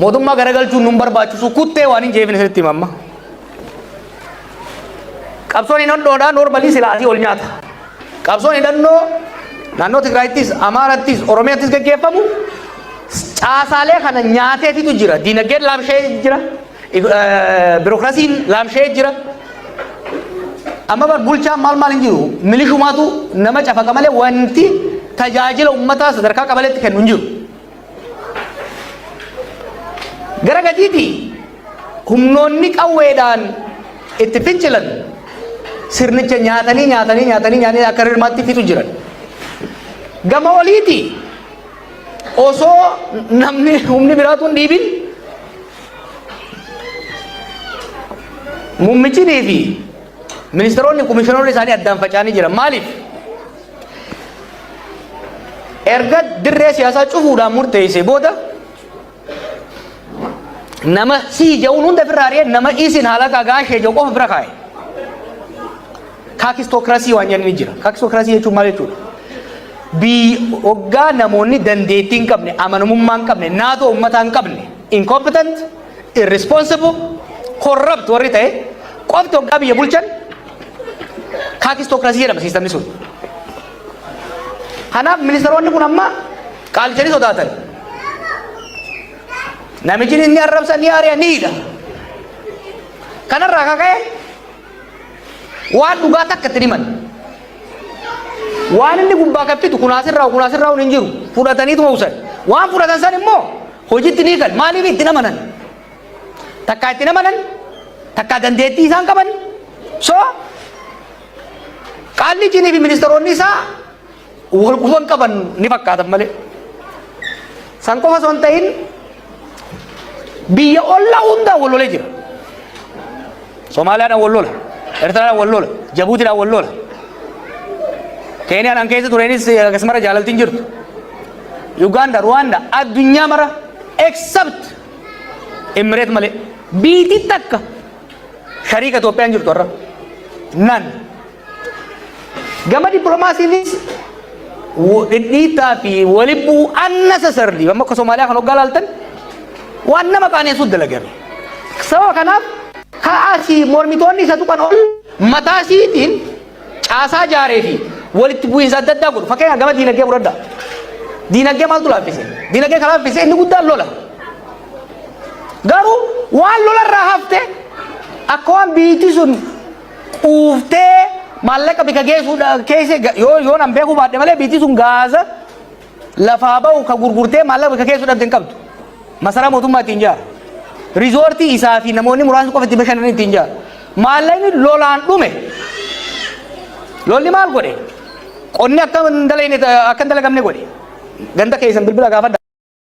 mootummaa garagalchuun nun barbaachisu kuttee waan hin jeefne sirriitti himamma. Qabsoon hidhannoodhaa noormalii silaatii ol nyaata. Qabsoon hidhannoo naannoo Tigraayittis, Amaarattis, Oromiyaattis gaggeeffamu caasaalee kana nyaateetitu jira. Diinagdeen laamshee jira. Birookiraasiin laamshee jira. Amma bar bulchaan maal hin jiru. Milishumaatu nama cafaqa malee wanti tajaajila uummataa sadarkaa qabaleetti kennu hin jiru. Gara gadiiti humnoonni qawweedhaan itti fincilan sirnicha nyaatanii akka hirmaatti fitu jiran. Gama oliiti osoo namni humni biraatu hin dhiibin muummichi fi ministeeronni komishiinoonni isaanii addaan faca'anii jiran. Maaliif? Erga dirree siyaasaa cufuudhaan murteessee booda nama si jauun hunda firraa ari'ee nama isin haala gaagaashee jau qofa bira kaa'e. Kaakistokraasii waan jenni jira. Kaakistokraasii jechuun maal jechuudha? Hoggaa namoonni dandeettii hin qabne, amanamummaa hin qabne, naatoo uummataa hin qabne, incompetent, irresponsible, corrupt warri ta'e qofti hoggaa biyya bulchan kaakistokraasii jedhama siistamni sun. Kanaaf ministeeronni kun amma qaalchanii sodaatan. Namichi inni arrabsa ni ari'a ni hidha. Kanarraa kaka'e waan dhugaa takka itti himan. Waan inni gubbaa kappitu kunaasirraa hin jiru. Fudhataniituma usan. Waan fudhatan san immoo hojiitti ni kan. Maaliif itti namanan? Takkaa itti namanan, takkaa dandeettii isaan qaban. So qaalli jinii fi ministeeronni isaa wal quban qaban ni fakkaatan malee. San qofa osoo hin ta'in biyya ollaa hundaan wal lolee jira. Somaaliyaadhaan wal lola, Eertiraadhaan wal lola, Jabuutiidhaan wal lola. Keeniyaan an keessa tureenis akkasumara jaalaltiin jirtu. Uganda, Rwanda, addunyaa mara except Emireet malee. Biitii takka shariika Itoophiyaan jirtu har'a. Nan. Gama dippiloomaasiinis dhidhiitaa fi walibbuu unnecessarily amma akka Somaaliyaa kan hoggaa laaltan waan nama qaaneessuut dalagame. Sababa kanaaf kaasii mormitoonni isa tuqan ol mataa isiitiin caasaa jaaree fi walitti bu'iinsa adda addaa godhu. Fakkeenyaaf gama diinagdee fudhadhaa. Diinagdee maaltu laaffise? Diinagdee kan laaffise inni guddaan lola. Garuu waan lolarraa hafte akka waan biitii sun quuftee maallaqa bika geessuudha keessa yoo nan beekuu baadhe malee biitii sun gaaza lafaa ba'u ka gurgurtee maallaqa bika geessuudhaaf hin qabdu. Masaraa mootummaa ittiin jaara. Riizoortii isaa fi namoonni muraasni qofa itti bashannanii ittiin jaara. Maallaqni lolaan dhume. Lolli maal godhe? Qonni akka hin dalagamne godhe. Ganda keessan bilbila gaafadha.